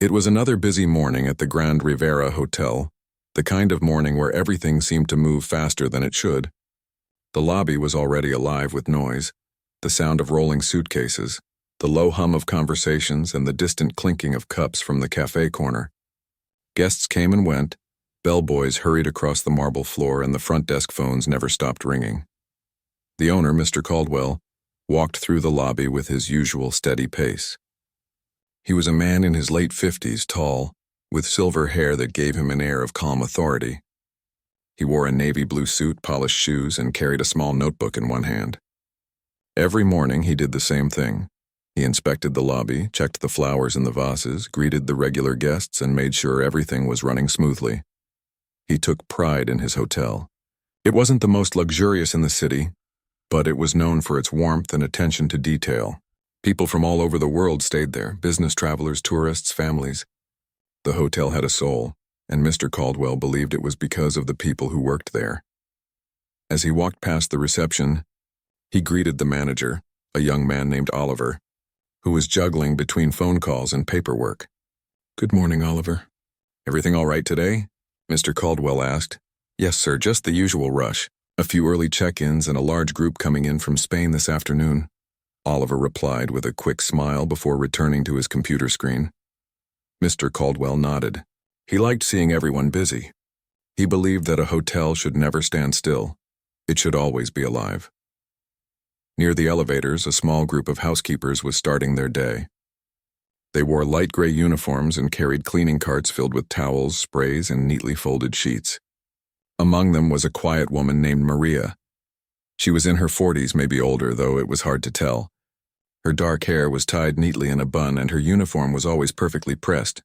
It was another busy morning at the Grand Rivera Hotel, the kind of morning where everything seemed to move faster than it should. The lobby was already alive with noise, the sound of rolling suitcases, the low hum of conversations, and the distant clinking of cups from the cafe corner. Guests came and went, bellboys hurried across the marble floor, and the front desk phones never stopped ringing. The owner, Mr. Caldwell, walked through the lobby with his usual steady pace. He was a man in his late 50s, tall, with silver hair that gave him an air of calm authority. He wore a navy blue suit, polished shoes, and carried a small notebook in one hand. Every morning he did the same thing. He inspected the lobby, checked the flowers in the vases, greeted the regular guests, and made sure everything was running smoothly. He took pride in his hotel. It wasn't the most luxurious in the city, but it was known for its warmth and attention to detail. People from all over the world stayed there, business travelers, tourists, families. The hotel had a soul, and Mr. Caldwell believed it was because of the people who worked there. As he walked past the reception, he greeted the manager, a young man named Oliver, who was juggling between phone calls and paperwork. "Good morning, Oliver. Everything all right today?" Mr. Caldwell asked. "Yes, sir, just the usual rush. A few early check-ins and a large group coming in from Spain this afternoon," Oliver replied with a quick smile before returning to his computer screen. Mr. Caldwell nodded. He liked seeing everyone busy. He believed that a hotel should never stand still. It should always be alive. Near the elevators, a small group of housekeepers was starting their day. They wore light gray uniforms and carried cleaning carts filled with towels, sprays, and neatly folded sheets. Among them was a quiet woman named Maria. She was in her 40s, maybe older, though it was hard to tell. Her dark hair was tied neatly in a bun, and her uniform was always perfectly pressed.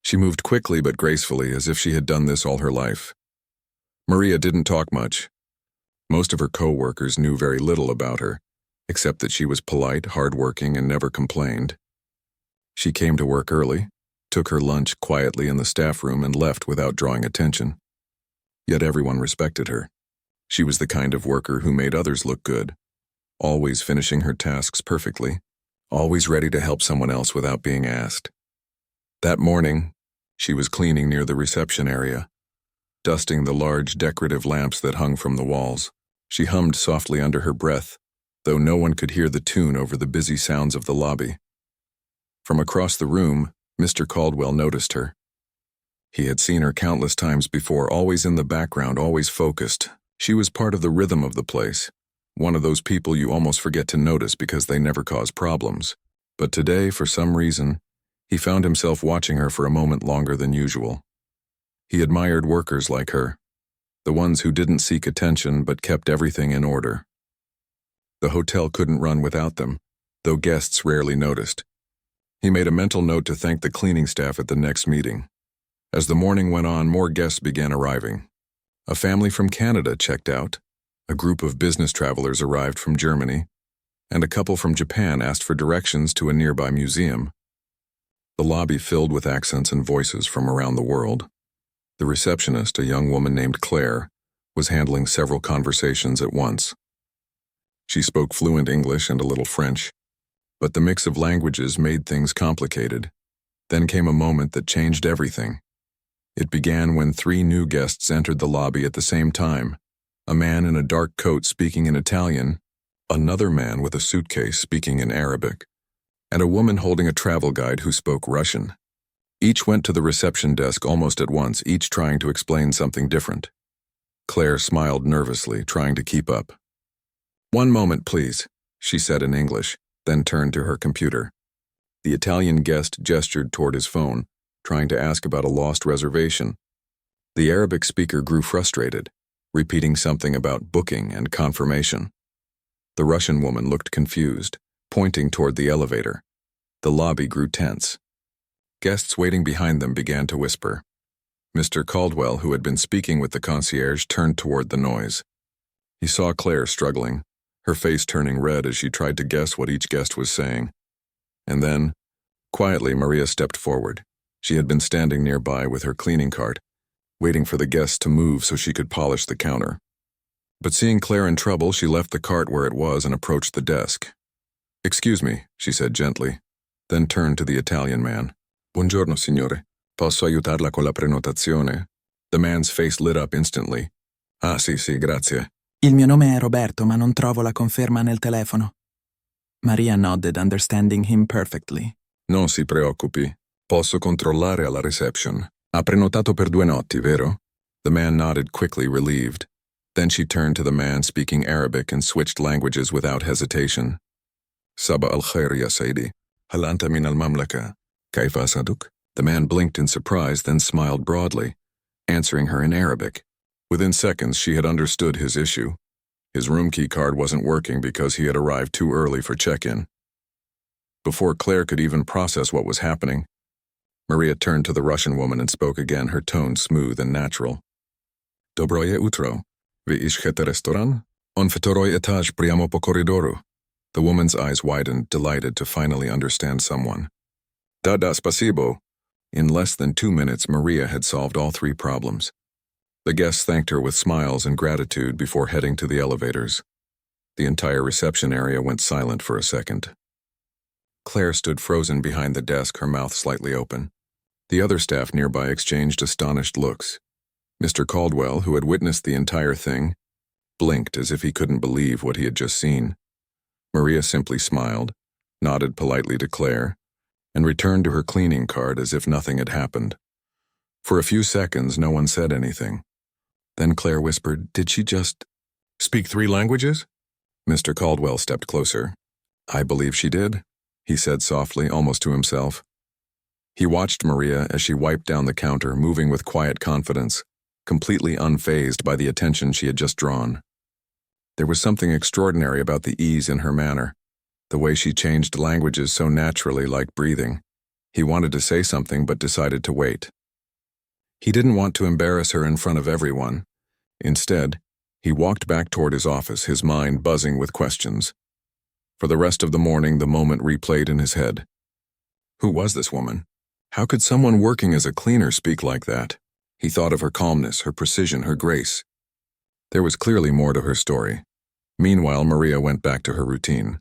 She moved quickly but gracefully, as if she had done this all her life. Maria didn't talk much. Most of her co-workers knew very little about her, except that she was polite, hardworking, and never complained. She came to work early, took her lunch quietly in the staff room, and left without drawing attention. Yet everyone respected her. She was the kind of worker who made others look good, always finishing her tasks perfectly, always ready to help someone else without being asked. That morning, she was cleaning near the reception area, dusting the large decorative lamps that hung from the walls. She hummed softly under her breath, though no one could hear the tune over the busy sounds of the lobby. From across the room, Mr. Caldwell noticed her. He had seen her countless times before, always in the background, always focused. She was part of the rhythm of the place, one of those people you almost forget to notice because they never cause problems. But today, for some reason, he found himself watching her for a moment longer than usual. He admired workers like her, the ones who didn't seek attention but kept everything in order. The hotel couldn't run without them, though guests rarely noticed. He made a mental note to thank the cleaning staff at the next meeting. As the morning went on, more guests began arriving. A family from Canada checked out, a group of business travelers arrived from Germany, and a couple from Japan asked for directions to a nearby museum. The lobby filled with accents and voices from around the world. The receptionist, a young woman named Claire, was handling several conversations at once. She spoke fluent English and a little French, but the mix of languages made things complicated. Then came a moment that changed everything. It began when 3 new guests entered the lobby at the same time, a man in a dark coat speaking in Italian, another man with a suitcase speaking in Arabic, and a woman holding a travel guide who spoke Russian. Each went to the reception desk almost at once, each trying to explain something different. Claire smiled nervously, trying to keep up. "One moment, please," she said in English, then turned to her computer. The Italian guest gestured toward his phone, trying to ask about a lost reservation. The Arabic speaker grew frustrated, repeating something about booking and confirmation. The Russian woman looked confused, pointing toward the elevator. The lobby grew tense. Guests waiting behind them began to whisper. Mr. Caldwell, who had been speaking with the concierge, turned toward the noise. He saw Claire struggling, her face turning red as she tried to guess what each guest was saying. And then, quietly, Maria stepped forward. She had been standing nearby with her cleaning cart, waiting for the guests to move so she could polish the counter. But seeing Claire in trouble, she left the cart where it was and approached the desk. "Excuse me," she said gently, then turned to the Italian man. "What can I do for you?" Buongiorno, signore. Posso aiutarla con la prenotazione? The man's face lit up instantly. Ah, sì, grazie. Il mio nome è Roberto, ma non trovo la conferma nel telefono. Maria nodded, understanding him perfectly. Non si preoccupi. Posso controllare alla reception. Ha prenotato per 2 notti, vero? The man nodded quickly, relieved. Then she turned to the man speaking Arabic and switched languages without hesitation. Saba al-khair ya Saidi. Hal anta min al-mamlaka. Kaifa asaduk? The man blinked in surprise, then smiled broadly, answering her in Arabic. Within seconds, she had understood his issue. His room key card wasn't working because he had arrived too early for check-in. Before Claire could even process what was happening, Maria turned to the Russian woman and spoke again, her tone smooth and natural. Dobroje utro. Vy ищете ресторан? On второй этаж прямо по коридору. The woman's eyes widened, delighted to finally understand someone. Da spasibo. In less than 2 minutes, Maria had solved all 3 problems. The guests thanked her with smiles and gratitude before heading to the elevators. The entire reception area went silent for a second. Claire stood frozen behind the desk, her mouth slightly open. The other staff nearby exchanged astonished looks. Mr. Caldwell, who had witnessed the entire thing, blinked as if he couldn't believe what he had just seen. Maria simply smiled, nodded politely to Claire, and returned to her cleaning card as if nothing had happened. For a few seconds, no one said anything. Then Claire whispered, "Did she just speak 3 languages?" Mr. Caldwell stepped closer. "I believe she did," he said softly, almost to himself. He watched Maria as she wiped down the counter, moving with quiet confidence, completely unfazed by the attention she had just drawn. There was something extraordinary about the ease in her manner, the way she changed languages so naturally, like breathing. He wanted to say something but decided to wait. He didn't want to embarrass her in front of everyone. Instead, he walked back toward his office, his mind buzzing with questions. For the rest of the morning, the moment replayed in his head. Who was this woman? How could someone working as a cleaner speak like that? He thought of her calmness, her precision, her grace. There was clearly more to her story. Meanwhile, Maria went back to her routine.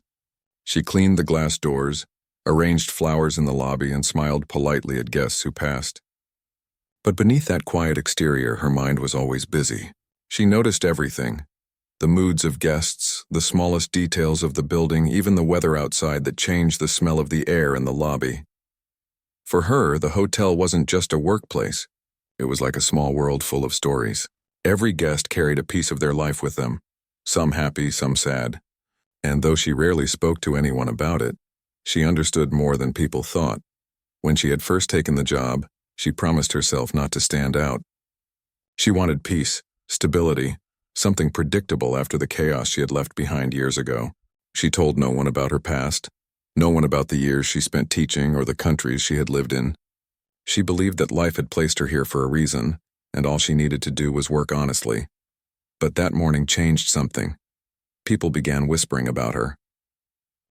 She cleaned the glass doors, arranged flowers in the lobby, and smiled politely at guests who passed. But beneath that quiet exterior, her mind was always busy. She noticed everything. The moods of guests, the smallest details of the building, even the weather outside that changed the smell of the air in the lobby. For her, the hotel wasn't just a workplace. It was like a small world full of stories. Every guest carried a piece of their life with them, some happy, some sad. And though she rarely spoke to anyone about it, she understood more than people thought. When she had first taken the job, she promised herself not to stand out. She wanted peace, stability, something predictable after the chaos she had left behind years ago. She told no one about her past, no one about the years she spent teaching or the countries she had lived in. She believed that life had placed her here for a reason, and all she needed to do was work honestly. But that morning changed something. People began whispering about her.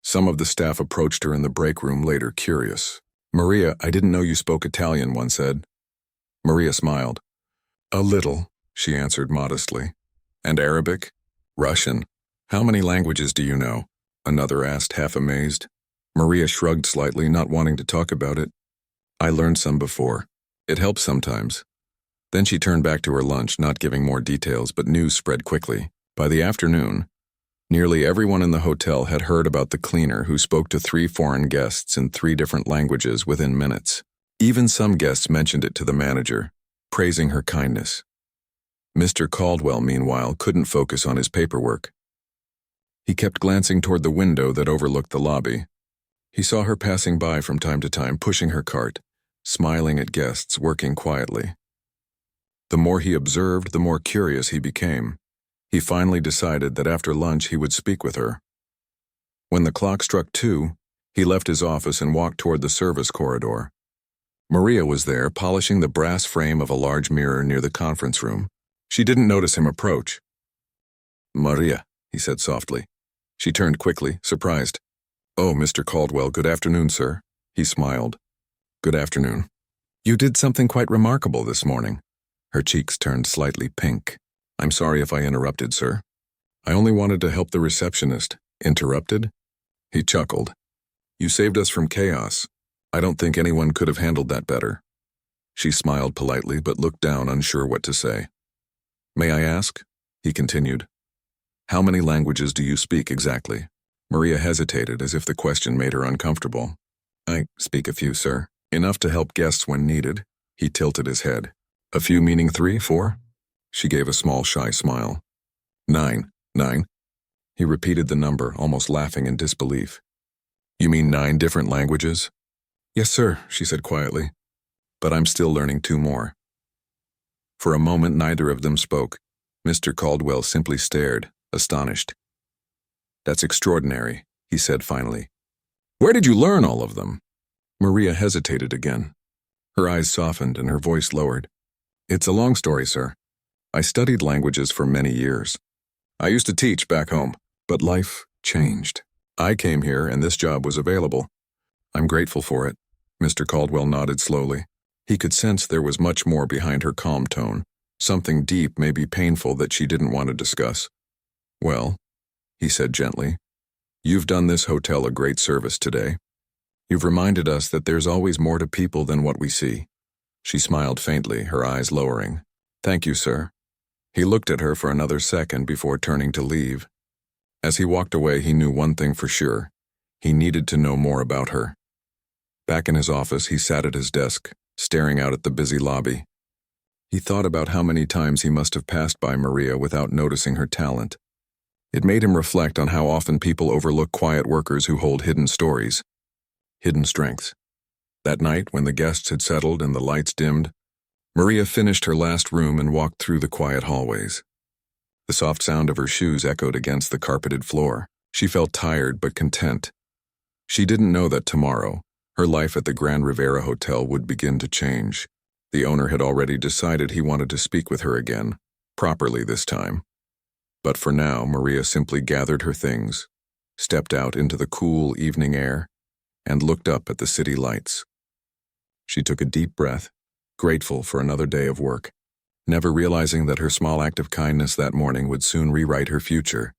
Some of the staff approached her in the break room later, curious. "Maria, I didn't know you spoke Italian," one said. Maria smiled. "A little," she answered modestly. "And Arabic? Russian? How many languages do you know?" another asked, half amazed. Maria shrugged slightly, not wanting to talk about it. "I learned some before. It helps sometimes." Then she turned back to her lunch, not giving more details, but news spread quickly. By the afternoon, nearly everyone in the hotel had heard about the cleaner who spoke to 3 foreign guests in 3 different languages within minutes. Even some guests mentioned it to the manager, praising her kindness. Mr. Caldwell, meanwhile, couldn't focus on his paperwork. He kept glancing toward the window that overlooked the lobby. He saw her passing by from time to time, pushing her cart, smiling at guests, working quietly. The more he observed, the more curious he became. He finally decided that after lunch he would speak with her. When the clock struck 2, he left his office and walked toward the service corridor. Maria was there, polishing the brass frame of a large mirror near the conference room. She didn't notice him approach. "Maria," he said softly. She turned quickly, surprised. "Oh, Mr. Caldwell, good afternoon, sir." He smiled. "Good afternoon. You did something quite remarkable this morning." Her cheeks turned slightly pink. "I'm sorry if I interrupted, sir. I only wanted to help the receptionist." "Interrupted?" He chuckled. "You saved us from chaos. I don't think anyone could have handled that better. She smiled politely but looked down, unsure what to say. May I ask? He continued. How many languages do you speak exactly? Maria hesitated as if the question made her uncomfortable. I speak a few, sir. Enough to help guests when needed. He tilted his head. A few meaning 3, 4? She gave a small, shy smile. 9. He repeated the number, almost laughing in disbelief. You mean 9 different languages? Yes, sir, she said quietly. But I'm still learning 2 more. For a moment, neither of them spoke. Mr. Caldwell simply stared, astonished. That's extraordinary, he said finally. Where did you learn all of them? Maria hesitated again. Her eyes softened and her voice lowered. It's a long story, sir. I studied languages for many years. I used to teach back home, but life changed. I came here and this job was available. I'm grateful for it. Mr. Caldwell nodded slowly. He could sense there was much more behind her calm tone, something deep, maybe painful, that she didn't want to discuss. Well, he said gently, you've done this hotel a great service today. You've reminded us that there's always more to people than what we see. She smiled faintly, her eyes lowering. Thank you, sir. He looked at her for another second before turning to leave. As he walked away, he knew one thing for sure. He needed to know more about her. Back in his office, he sat at his desk, staring out at the busy lobby. He thought about how many times he must have passed by Maria without noticing her talent. It made him reflect on how often people overlook quiet workers who hold hidden stories, hidden strengths. That night, when the guests had settled and the lights dimmed, Maria finished her last room and walked through the quiet hallways. The soft sound of her shoes echoed against the carpeted floor. She felt tired but content. She didn't know that tomorrow, her life at the Grand Rivera Hotel would begin to change. The owner had already decided he wanted to speak with her again, properly this time. But for now, Maria simply gathered her things, stepped out into the cool evening air, and looked up at the city lights. She took a deep breath, grateful for another day of work, never realizing that her small act of kindness that morning would soon rewrite her future.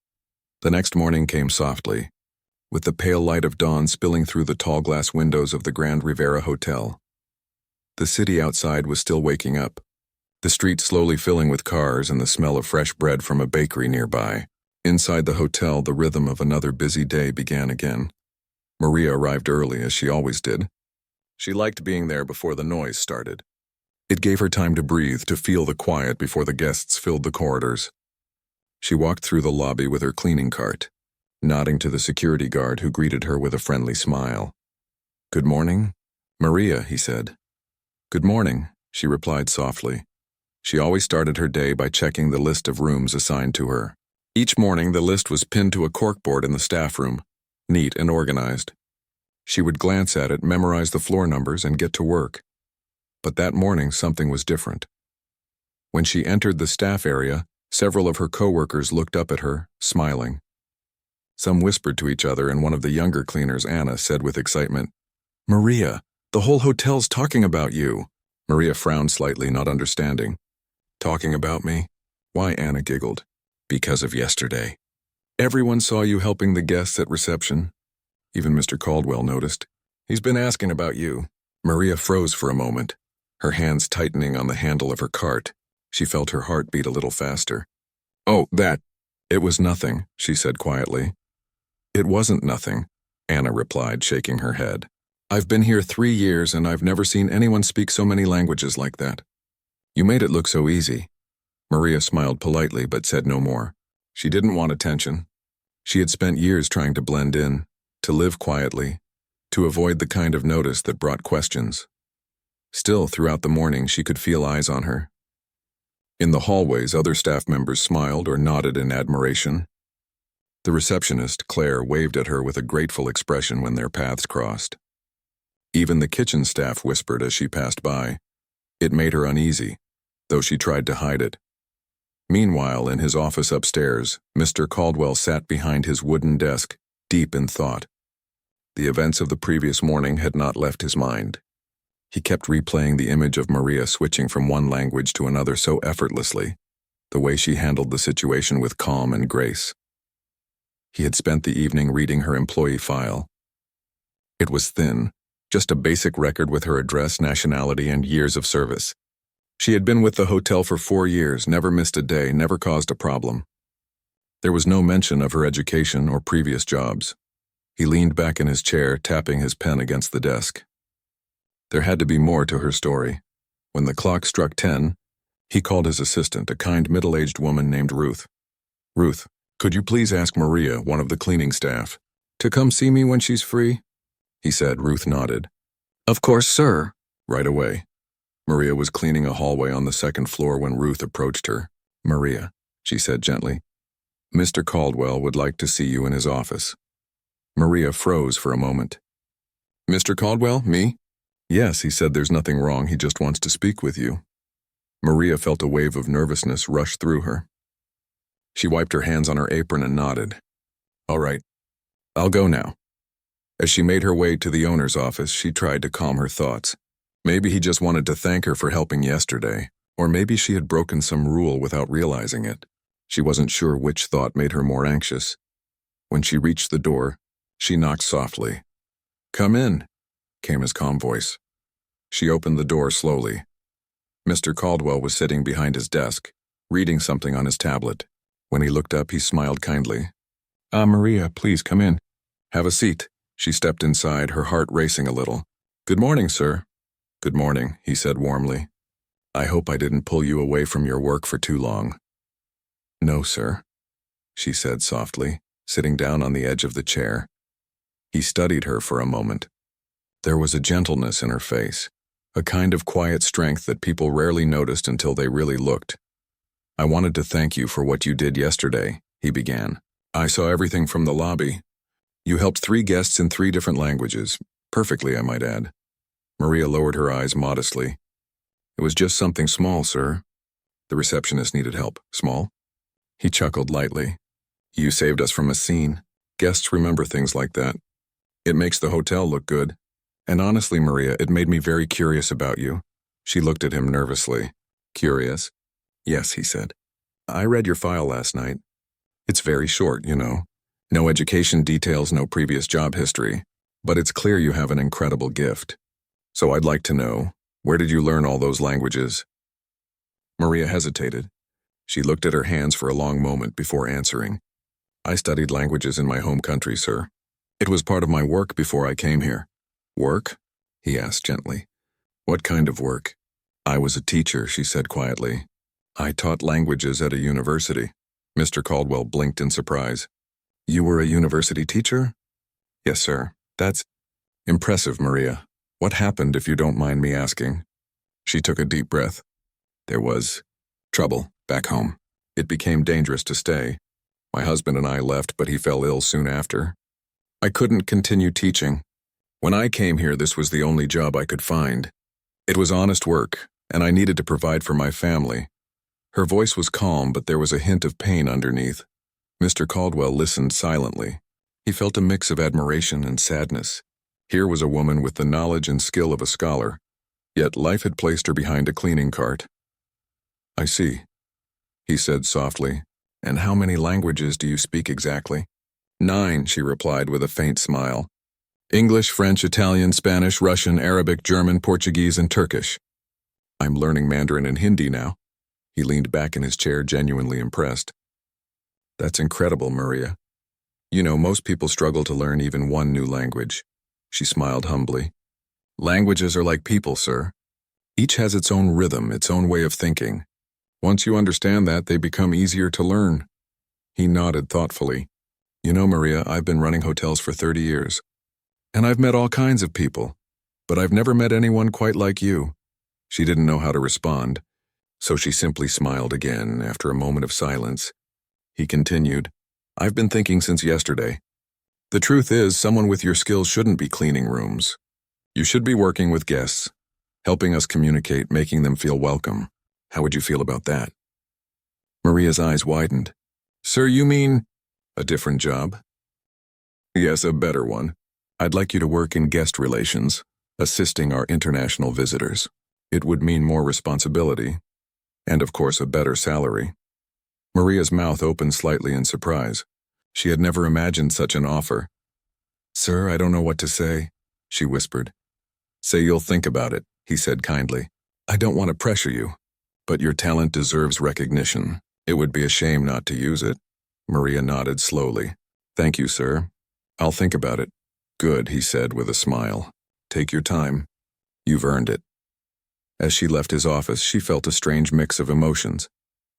The next morning came softly, with the pale light of dawn spilling through the tall glass windows of the Grand Rivera Hotel. The city outside was still waking up, the streets slowly filling with cars and the smell of fresh bread from a bakery nearby. Inside the hotel, the rhythm of another busy day began again. Maria arrived early, as she always did. She liked being there before the noise started. It gave her time to breathe, to feel the quiet before the guests filled the corridors. She walked through the lobby with her cleaning cart, nodding to the security guard who greeted her with a friendly smile. Good morning, Maria, he said. Good morning, she replied softly. She always started her day by checking the list of rooms assigned to her. Each morning, the list was pinned to a corkboard in the staff room, neat and organized. She would glance at it, memorize the floor numbers, and get to work. But that morning, something was different. When she entered the staff area, several of her coworkers looked up at her, smiling. Some whispered to each other, and one of the younger cleaners, Anna, said with excitement, Maria, the whole hotel's talking about you. Maria frowned slightly, not understanding. Talking about me? Why? Anna giggled. Because of yesterday. Everyone saw you helping the guests at reception. Even Mr. Caldwell noticed. He's been asking about you. Maria froze for a moment, her hands tightening on the handle of her cart. She felt her heart beat a little faster. Oh, that. It was nothing, she said quietly. It wasn't nothing, Anna replied, shaking her head. I've been here 3 years and I've never seen anyone speak so many languages like that. You made it look so easy. Maria smiled politely but said no more. She didn't want attention. She had spent years trying to blend in, to live quietly, to avoid the kind of notice that brought questions. Still, throughout the morning, she could feel eyes on her. In the hallways, other staff members smiled or nodded in admiration. The receptionist, Claire, waved at her with a grateful expression when their paths crossed. Even the kitchen staff whispered as she passed by. It made her uneasy, though she tried to hide it. Meanwhile, in his office upstairs, Mr. Caldwell sat behind his wooden desk, deep in thought. The events of the previous morning had not left his mind. He kept replaying the image of Maria switching from one language to another so effortlessly, the way she handled the situation with calm and grace. He had spent the evening reading her employee file. It was thin, Just a basic record with her address, nationality, and years of service. She had been with the hotel for 4 years, never missed a day, never caused a problem. There was no mention of her education or previous jobs. He leaned back in his chair, tapping his pen against the desk. There had to be more to her story. When the clock struck 10, he called his assistant, a kind middle-aged woman named Ruth. "Ruth, could you please ask Maria, one of the cleaning staff, to come see me when she's free?" he said. Ruth nodded. Of course, sir. Right away. Maria was cleaning a hallway on the second floor when Ruth approached her. "Maria," she said gently, "Mr. Caldwell would like to see you in his office." Maria froze for a moment. "Mr. Caldwell, me?" "Yes," he said, "there's nothing wrong, he just wants to speak with you." Maria felt a wave of nervousness rush through her. She wiped her hands on her apron and nodded. "All right, I'll go now." As she made her way to the owner's office, she tried to calm her thoughts. Maybe he just wanted to thank her for helping yesterday, or maybe she had broken some rule without realizing it. She wasn't sure which thought made her more anxious. When she reached the door, she knocked softly. "Come in," came his calm voice. She opened the door slowly. Mr. Caldwell was sitting behind his desk, reading something on his tablet. When he looked up, he smiled kindly. Maria, please come in. Have a seat." She stepped inside, her heart racing a little. "Good morning, sir." "Good morning," he said warmly. "I hope I didn't pull you away from your work for too long." "No, sir," she said softly, sitting down on the edge of the chair. He studied her for a moment. There was a gentleness in her face, a kind of quiet strength that people rarely noticed until they really looked. "I wanted to thank you for what you did yesterday," he began. "I saw everything from the lobby. You helped 3 guests in 3 different languages, perfectly, I might add." Maria lowered her eyes modestly. "It was just something small, sir." The receptionist needed help. "Small?" He chuckled lightly. "You saved us from a scene. Guests remember things like that. It makes the hotel look good. And honestly, Maria, it made me very curious about you." She looked at him nervously. "Curious?" "Yes," he said. "I read your file last night. It's very short, you know. No education details, no previous job history. But it's clear you have an incredible gift. So I'd like to know, where did you learn all those languages?" Maria hesitated. She looked at her hands for a long moment before answering. "I studied languages in my home country, sir. It was part of my work before I came here." "Work?" he asked gently. "What kind of work?" "I was a teacher," she said quietly. "I taught languages at a university." Mr. Caldwell blinked in surprise. "You were a university teacher?" "Yes, sir. That's impressive, Maria. What happened, if you don't mind me asking?" She took a deep breath. "There was trouble back home. It became dangerous to stay. My husband and I left, but he fell ill soon after. I couldn't continue teaching. When I came here, this was the only job I could find. It was honest work, and I needed to provide for my family." Her voice was calm, but there was a hint of pain underneath. Mr. Caldwell listened silently. He felt a mix of admiration and sadness. Here was a woman with the knowledge and skill of a scholar, yet life had placed her behind a cleaning cart. "I see," he said softly. "And how many languages do you speak exactly?" 9, she replied with a faint smile. "English, French, Italian, Spanish, Russian, Arabic, German, Portuguese, and Turkish. I'm learning Mandarin and Hindi now." He leaned back in his chair, genuinely impressed. "That's incredible, Maria. You know, most people struggle to learn even one new language." She smiled humbly. "Languages are like people, sir. Each has its own rhythm, its own way of thinking. Once you understand that, they become easier to learn." He nodded thoughtfully. "You know, Maria, I've been running hotels for 30 years. And I've met all kinds of people, but I've never met anyone quite like you." She didn't know how to respond, so she simply smiled again after a moment of silence. He continued, "I've been thinking since yesterday. The truth is, someone with your skills shouldn't be cleaning rooms. You should be working with guests, helping us communicate, making them feel welcome. How would you feel about that?" Maria's eyes widened. "Sir, you mean a different job?" "Yes, a better one. I'd like you to work in guest relations, assisting our international visitors. It would mean more responsibility, and of course a better salary." Maria's mouth opened slightly in surprise. She had never imagined such an offer. "Sir, I don't know what to say," she whispered. Say you'll think about it, he said kindly. I don't want to pressure you, but your talent deserves recognition. It would be a shame not to use it. Maria nodded slowly. Thank you, sir. I'll think about it. Good, he said with a smile. Take your time. You've earned it. As she left his office, she felt a strange mix of emotions: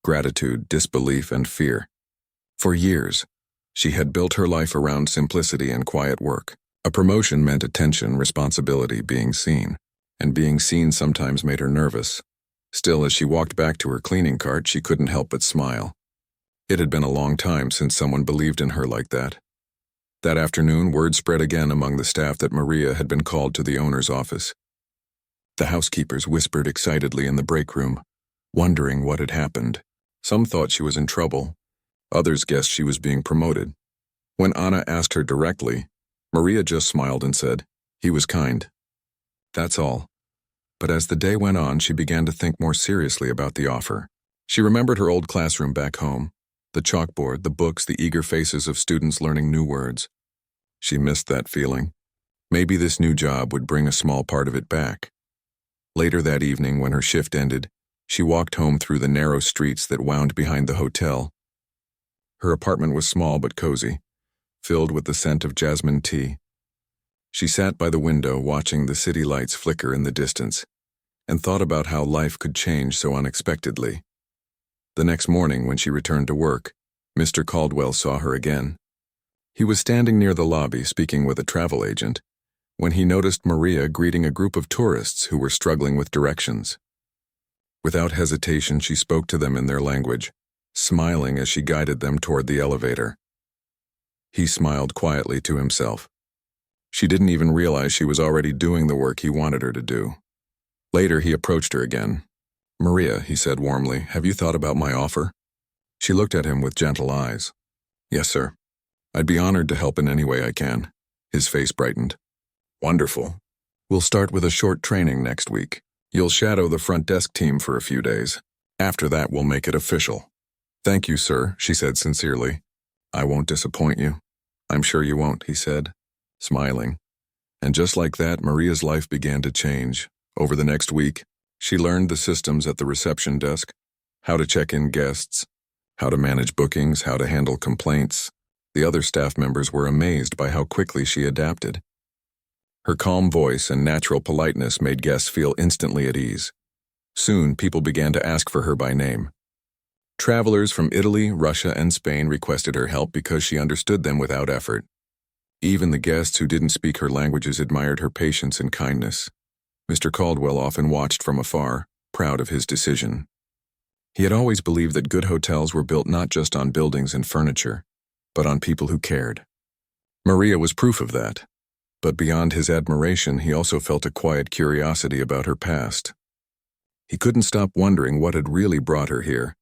gratitude, disbelief, and fear. For years, she had built her life around simplicity and quiet work. A promotion meant attention, responsibility, being seen, and being seen sometimes made her nervous. Still, as she walked back to her cleaning cart, she couldn't help but smile. It had been a long time since someone believed in her like that. That afternoon, word spread again among the staff that Maria had been called to the owner's office. The housekeepers whispered excitedly in the break room, wondering what had happened. Some thought she was in trouble. Others guessed she was being promoted. When Anna asked her directly, Maria just smiled and said, "He was kind." That's all. But as the day went on, she began to think more seriously about the offer. She remembered her old classroom back home, the chalkboard, the books, the eager faces of students learning new words. She missed that feeling. Maybe this new job would bring a small part of it back. Later that evening, when her shift ended, she walked home through the narrow streets that wound behind the hotel. Her apartment was small but cozy, filled with the scent of jasmine tea. She sat by the window watching the city lights flicker in the distance, and thought about how life could change so unexpectedly. The next morning, when she returned to work, Mr. Caldwell saw her again. He was standing near the lobby speaking with a travel agent, when he noticed Maria greeting a group of tourists who were struggling with directions. Without hesitation, she spoke to them in their language, smiling as she guided them toward the elevator. He smiled quietly to himself. She didn't even realize she was already doing the work he wanted her to do. Later, he approached her again. "Maria," he said warmly, "have you thought about my offer?" She looked at him with gentle eyes. "Yes, sir. I'd be honored to help in any way I can." His face brightened. "Wonderful. We'll start with a short training next week. You'll shadow the front desk team for a few days. After that, we'll make it official." "Thank you, sir," she said sincerely. "I won't disappoint you." "I'm sure you won't," he said, smiling. And just like that, Maria's life began to change. Over the next week, she learned the systems at the reception desk, how to check in guests, how to manage bookings, how to handle complaints. The other staff members were amazed by how quickly she adapted. Her calm voice and natural politeness made guests feel instantly at ease. Soon, people began to ask for her by name. Travelers from Italy, Russia, and Spain requested her help because she understood them without effort. Even the guests who didn't speak her languages admired her patience and kindness. Mr. Caldwell often watched from afar, proud of his decision. He had always believed that good hotels were built not just on buildings and furniture, but on people who cared. Maria was proof of that. But beyond his admiration, he also felt a quiet curiosity about her past. He couldn't stop wondering what had really brought her here.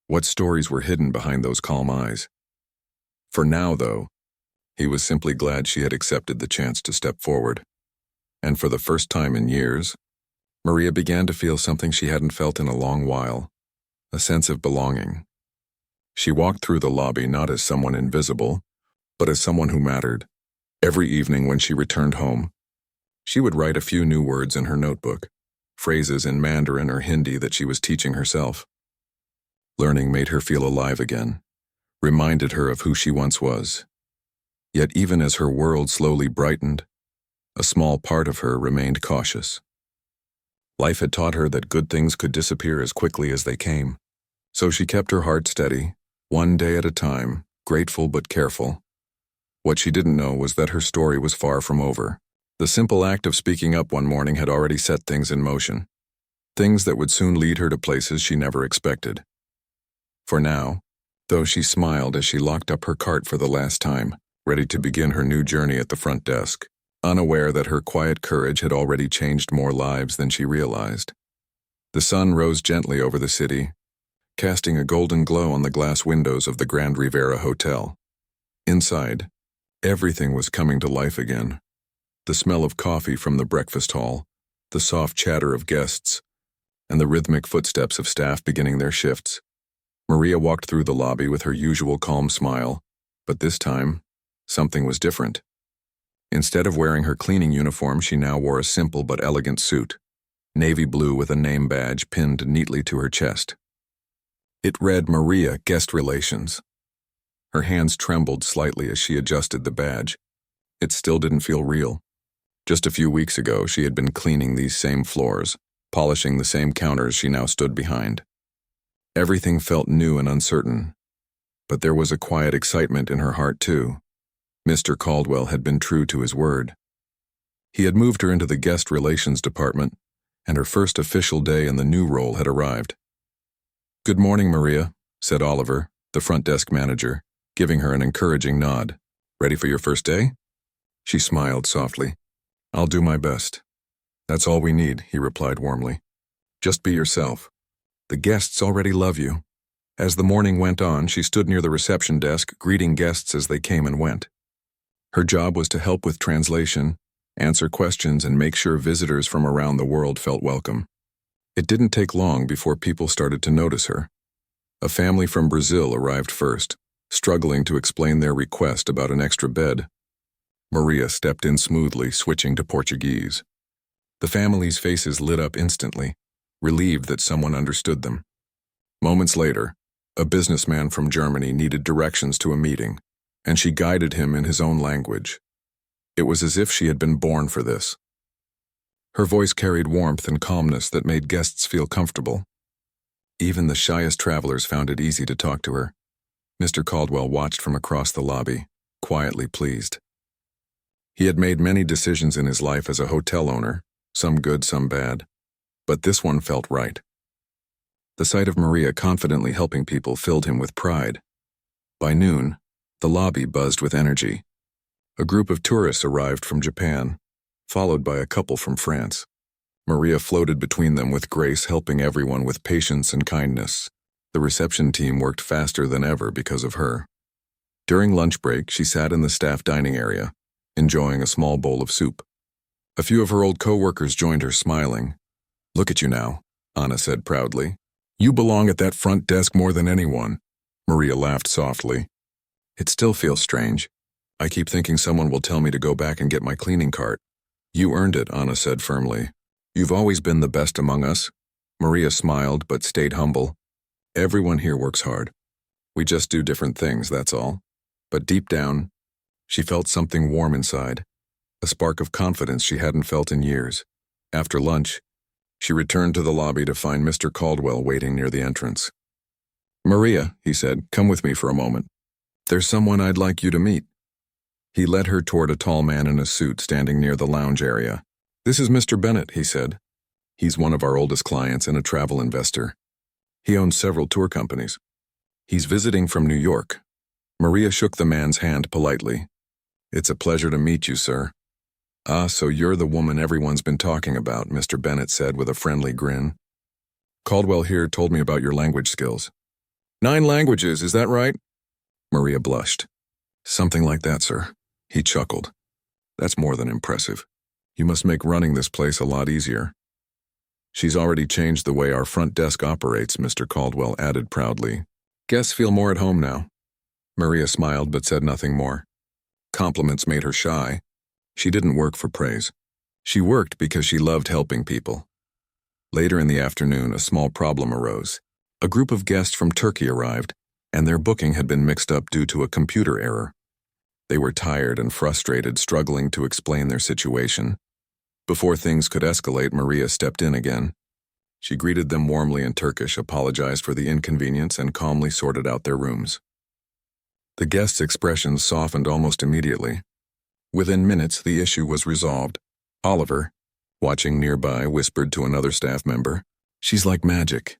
What stories were hidden behind those calm eyes? For now, though, he was simply glad she had accepted the chance to step forward. And for the first time in years, Maria began to feel something she hadn't felt in a long while, a sense of belonging. She walked through the lobby not as someone invisible, but as someone who mattered. Every evening when she returned home, she would write a few new words in her notebook, phrases in Mandarin or Hindi that she was teaching herself. Learning made her feel alive again, reminded her of who she once was. Yet even as her world slowly brightened, a small part of her remained cautious. Life had taught her that good things could disappear as quickly as they came. So she kept her heart steady, one day at a time, grateful but careful. What she didn't know was that her story was far from over. The simple act of speaking up one morning had already set things in motion, things that would soon lead her to places she never expected. For now, though she smiled as she locked up her cart for the last time, ready to begin her new journey at the front desk, unaware that her quiet courage had already changed more lives than she realized. The sun rose gently over the city, casting a golden glow on the glass windows of the Grand Rivera Hotel. Inside, everything was coming to life again. The smell of coffee from the breakfast hall, the soft chatter of guests, and the rhythmic footsteps of staff beginning their shifts. Maria walked through the lobby with her usual calm smile, but this time, something was different. Instead of wearing her cleaning uniform, she now wore a simple but elegant suit, navy blue with a name badge pinned neatly to her chest. It read Maria, Guest Relations. Her hands trembled slightly as she adjusted the badge. It still didn't feel real. Just a few weeks ago, she had been cleaning these same floors, polishing the same counters she now stood behind. Everything felt new and uncertain, but there was a quiet excitement in her heart too. Mr. Caldwell had been true to his word. He had moved her into the guest relations department, and her first official day in the new role had arrived. "Good morning, Maria," said Oliver, the front desk manager, giving her an encouraging nod. "Ready for your first day?" She smiled softly. "I'll do my best." "That's all we need," he replied warmly. "Just be yourself. The guests already love you." As the morning went on, she stood near the reception desk, greeting guests as they came and went. Her job was to help with translation, answer questions, and make sure visitors from around the world felt welcome. It didn't take long before people started to notice her. A family from Brazil arrived first, struggling to explain their request about an extra bed. Maria stepped in smoothly, switching to Portuguese. The family's faces lit up instantly, relieved that someone understood them. Moments later, a businessman from Germany needed directions to a meeting, and she guided him in his own language. It was as if she had been born for this. Her voice carried warmth and calmness that made guests feel comfortable. Even the shyest travelers found it easy to talk to her. Mr. Caldwell watched from across the lobby, quietly pleased. He had made many decisions in his life as a hotel owner, some good, some bad, but this one felt right. The sight of Maria confidently helping people filled him with pride. By noon, the lobby buzzed with energy. A group of tourists arrived from Japan, followed by a couple from France. Maria floated between them with grace, helping everyone with patience and kindness. The reception team worked faster than ever because of her. During lunch break, she sat in the staff dining area, enjoying a small bowl of soup. A few of her old co-workers joined her, smiling. "Look at you now," Anna said proudly. "You belong at that front desk more than anyone." Maria laughed softly. "It still feels strange. I keep thinking someone will tell me to go back and get my cleaning cart." "You earned it," Anna said firmly. "You've always been the best among us." Maria smiled but stayed humble. "Everyone here works hard. We just do different things, that's all." But deep down, she felt something warm inside, a spark of confidence she hadn't felt in years. After lunch, she returned to the lobby to find Mr. Caldwell waiting near the entrance. "Maria," he said, "come with me for a moment. There's someone I'd like you to meet." He led her toward a tall man in a suit standing near the lounge area. "This is Mr. Bennett," he said. "He's one of our oldest clients and a travel investor. He owns several tour companies. He's visiting from New York." Maria shook the man's hand politely. "It's a pleasure to meet you, sir." "Ah, so you're the woman everyone's been talking about," Mr. Bennett said with a friendly grin. "Caldwell here told me about your language skills." "9 languages, is that right?" Maria blushed. "Something like that, sir." He chuckled. "That's more than impressive. You must make running this place a lot easier." "She's already changed the way our front desk operates," Mr. Caldwell added proudly. "Guests feel more at home now." Maria smiled but said nothing more. Compliments made her shy. She didn't work for praise. She worked because she loved helping people. Later in the afternoon, a small problem arose. A group of guests from Turkey arrived, and their booking had been mixed up due to a computer error. They were tired and frustrated, struggling to explain their situation. Before things could escalate, Maria stepped in again. She greeted them warmly in Turkish, apologized for the inconvenience, and calmly sorted out their rooms. The guests' expressions softened almost immediately. Within minutes, the issue was resolved. Oliver, watching nearby, whispered to another staff member, "She's like magic."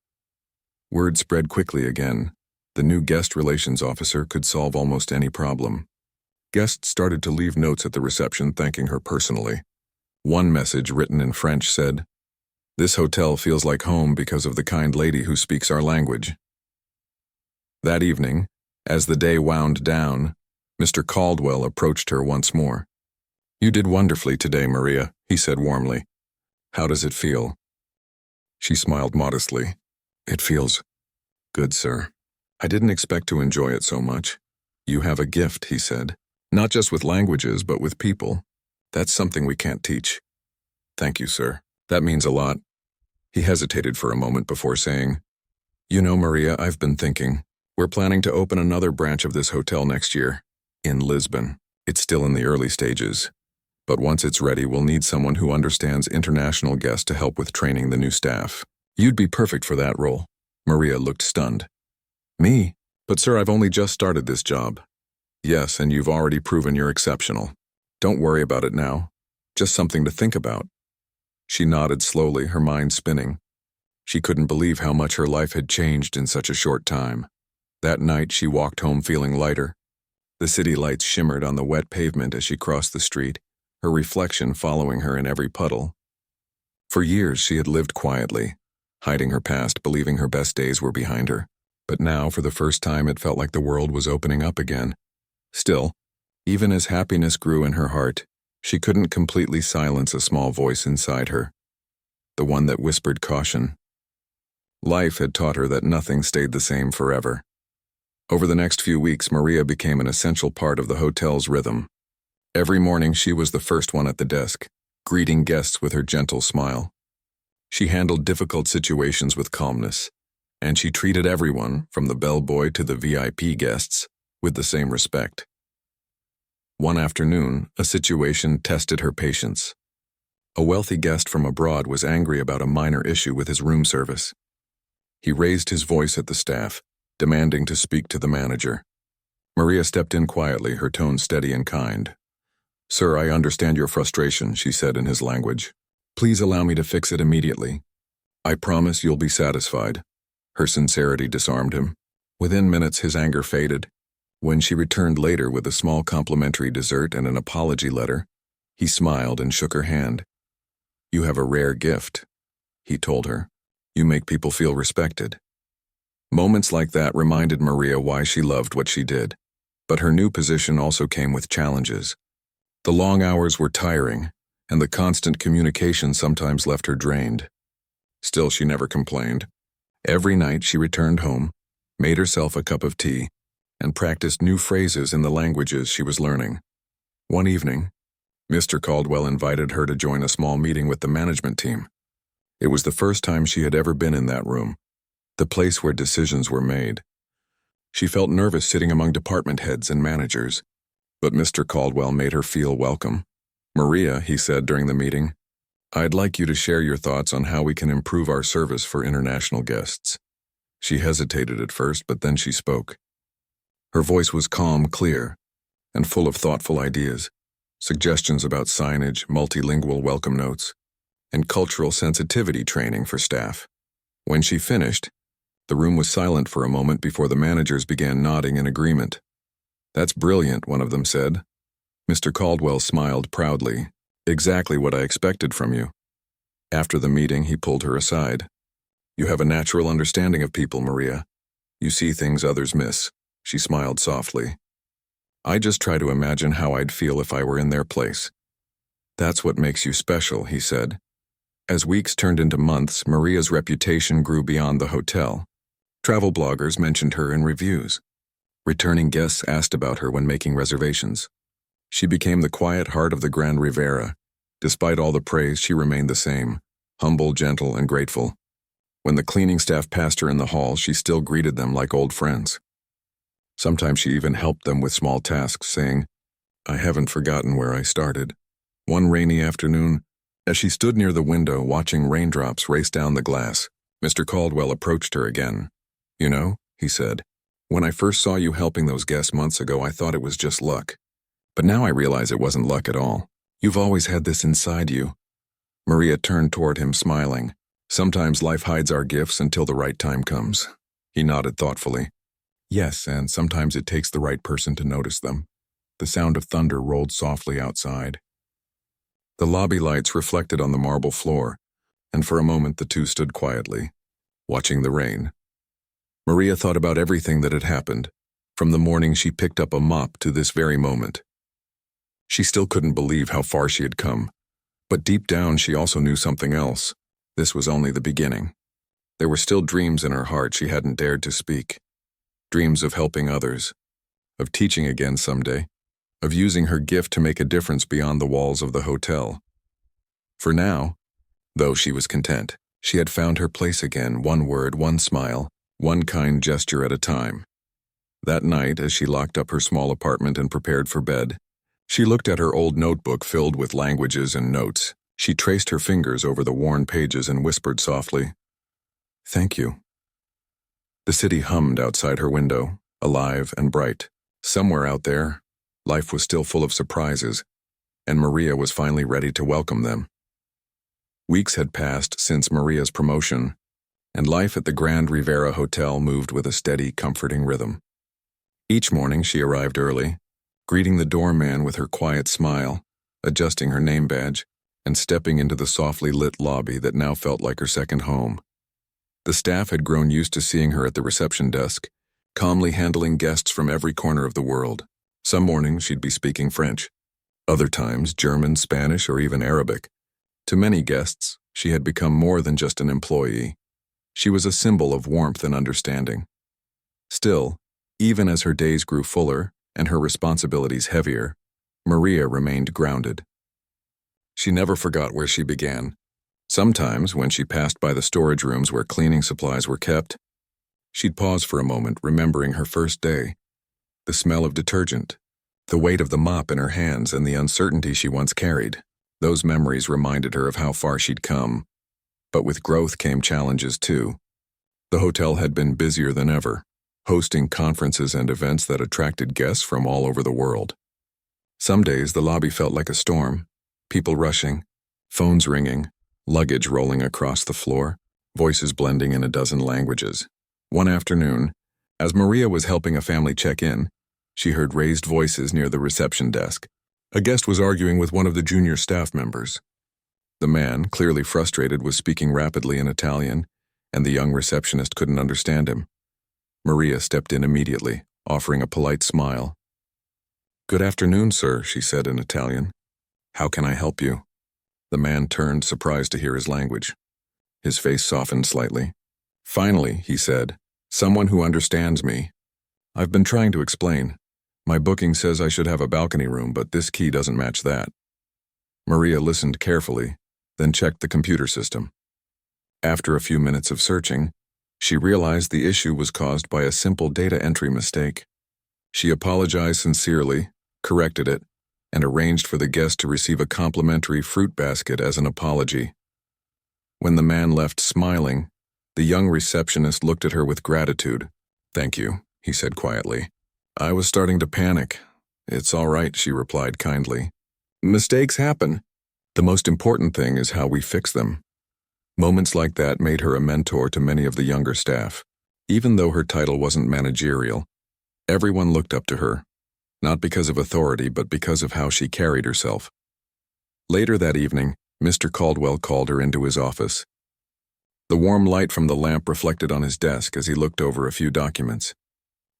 Word spread quickly again. The new guest relations officer could solve almost any problem. Guests started to leave notes at the reception thanking her personally. One message, written in French, said, "This hotel feels like home because of the kind lady who speaks our language." That evening, as the day wound down, Mr. Caldwell approached her once more. "You did wonderfully today, Maria," he said warmly. "How does it feel?" She smiled modestly. "It feels good, sir. I didn't expect to enjoy it so much." "You have a gift," he said. "Not just with languages, but with people. That's something we can't teach. Thank you, sir. That means a lot. He hesitated for a moment before saying, You know, Maria, I've been thinking. We're planning to open another branch of this hotel next year. In Lisbon. It's still in the early stages. But once it's ready, we'll need someone who understands international guests to help with training the new staff. You'd be perfect for that role. Maria looked stunned. Me? But sir, I've only just started this job. Yes, and you've already proven you're exceptional. Don't worry about it now. Just something to think about. She nodded slowly, her mind spinning. She couldn't believe how much her life had changed in such a short time. That night, she walked home feeling lighter. The city lights shimmered on the wet pavement as she crossed the street, her reflection following her in every puddle. For years, she had lived quietly, hiding her past, believing her best days were behind her. But now, for the first time, it felt like the world was opening up again. Still, even as happiness grew in her heart, she couldn't completely silence a small voice inside her, the one that whispered caution. Life had taught her that nothing stayed the same forever. Over the next few weeks, Maria became an essential part of the hotel's rhythm. Every morning, she was the first one at the desk, greeting guests with her gentle smile. She handled difficult situations with calmness, and she treated everyone, from the bellboy to the VIP guests, with the same respect. One afternoon, a situation tested her patience. A wealthy guest from abroad was angry about a minor issue with his room service. He raised his voice at the staff, demanding to speak to the manager. Maria stepped in quietly, her tone steady and kind. Sir, I understand your frustration, she said in his language. Please allow me to fix it immediately. I promise you'll be satisfied. Her sincerity disarmed him. Within minutes, his anger faded. When she returned later with a small complimentary dessert and an apology letter, he smiled and shook her hand. You have a rare gift, he told her. You make people feel respected. Moments like that reminded Maria why she loved what she did. But her new position also came with challenges. The long hours were tiring, and the constant communication sometimes left her drained. Still, she never complained. Every night she returned home, made herself a cup of tea, and practiced new phrases in the languages she was learning. One evening, Mr. Caldwell invited her to join a small meeting with the management team. It was the first time she had ever been in that room, the place where decisions were made. She felt nervous sitting among department heads and managers, but Mr. Caldwell made her feel welcome. Maria, he said during the meeting, I'd like you to share your thoughts on how we can improve our service for international guests. She hesitated at first, but then she spoke. Her voice was calm, clear, and full of thoughtful ideas, suggestions about signage, multilingual welcome notes, and cultural sensitivity training for staff. When she finished, the room was silent for a moment before the managers began nodding in agreement. That's brilliant, one of them said. Mr. Caldwell smiled proudly. Exactly what I expected from you. After the meeting, he pulled her aside. You have a natural understanding of people, Maria. You see things others miss. She smiled softly. I just try to imagine how I'd feel if I were in their place. That's what makes you special, he said. As weeks turned into months, Maria's reputation grew beyond the hotel. Travel bloggers mentioned her in reviews. Returning guests asked about her when making reservations. She became the quiet heart of the Grand Riviera. Despite all the praise, she remained the same, humble, gentle, and grateful. When the cleaning staff passed her in the hall, she still greeted them like old friends. Sometimes she even helped them with small tasks, saying, I haven't forgotten where I started. One rainy afternoon, as she stood near the window watching raindrops race down the glass, Mr. Caldwell approached her again. You know, he said, when I first saw you helping those guests months ago, I thought it was just luck. But now I realize it wasn't luck at all. You've always had this inside you. Maria turned toward him, smiling. Sometimes life hides our gifts until the right time comes. He nodded thoughtfully. Yes, and sometimes it takes the right person to notice them. The sound of thunder rolled softly outside. The lobby lights reflected on the marble floor, and for a moment the two stood quietly, watching the rain. Maria thought about everything that had happened, from the morning she picked up a mop to this very moment. She still couldn't believe how far she had come, but deep down she also knew something else. This was only the beginning. There were still dreams in her heart she hadn't dared to speak. Dreams of helping others, of teaching again someday, of using her gift to make a difference beyond the walls of the hotel. For now, though she was content, she had found her place again, one word, one smile, one kind gesture at a time. That night, as she locked up her small apartment and prepared for bed, she looked at her old notebook filled with languages and notes. She traced her fingers over the worn pages and whispered softly, "Thank you." The city hummed outside her window, alive and bright. Somewhere out there, life was still full of surprises, and Maria was finally ready to welcome them. Weeks had passed since Maria's promotion, and life at the Grand Rivera Hotel moved with a steady, comforting rhythm. Each morning she arrived early, greeting the doorman with her quiet smile, adjusting her name badge, and stepping into the softly lit lobby that now felt like her second home. The staff had grown used to seeing her at the reception desk, calmly handling guests from every corner of the world. Some mornings she'd be speaking French, other times German, Spanish, or even Arabic. To many guests, she had become more than just an employee. She was a symbol of warmth and understanding. Still, even as her days grew fuller and her responsibilities heavier, Maria remained grounded. She never forgot where she began. Sometimes, when she passed by the storage rooms where cleaning supplies were kept, she'd pause for a moment, remembering her first day. The smell of detergent, the weight of the mop in her hands, and the uncertainty she once carried. Those memories reminded her of how far she'd come. But with growth came challenges too. The hotel had been busier than ever, hosting conferences and events that attracted guests from all over the world. Some days the lobby felt like a storm, people rushing, phones ringing, luggage rolling across the floor, voices blending in a dozen languages. One afternoon, as Maria was helping a family check in, she heard raised voices near the reception desk. A guest was arguing with one of the junior staff members. The man, clearly frustrated, was speaking rapidly in Italian, and the young receptionist couldn't understand him. Maria stepped in immediately, offering a polite smile. "Good afternoon, sir," she said in Italian. "How can I help you?" The man turned, surprised to hear his language. His face softened slightly. "Finally," he said, "someone who understands me. I've been trying to explain. My booking says I should have a balcony room, but this key doesn't match that." Maria listened carefully, then checked the computer system. After a few minutes of searching, she realized the issue was caused by a simple data entry mistake. She apologized sincerely, corrected it, and arranged for the guest to receive a complimentary fruit basket as an apology. When the man left smiling, the young receptionist looked at her with gratitude. "Thank you," he said quietly. "I was starting to panic." "It's all right," she replied kindly. "Mistakes happen. The most important thing is how we fix them." Moments like that made her a mentor to many of the younger staff. Even though her title wasn't managerial, everyone looked up to her, not because of authority, but because of how she carried herself. Later that evening, Mr. Caldwell called her into his office. The warm light from the lamp reflected on his desk as he looked over a few documents.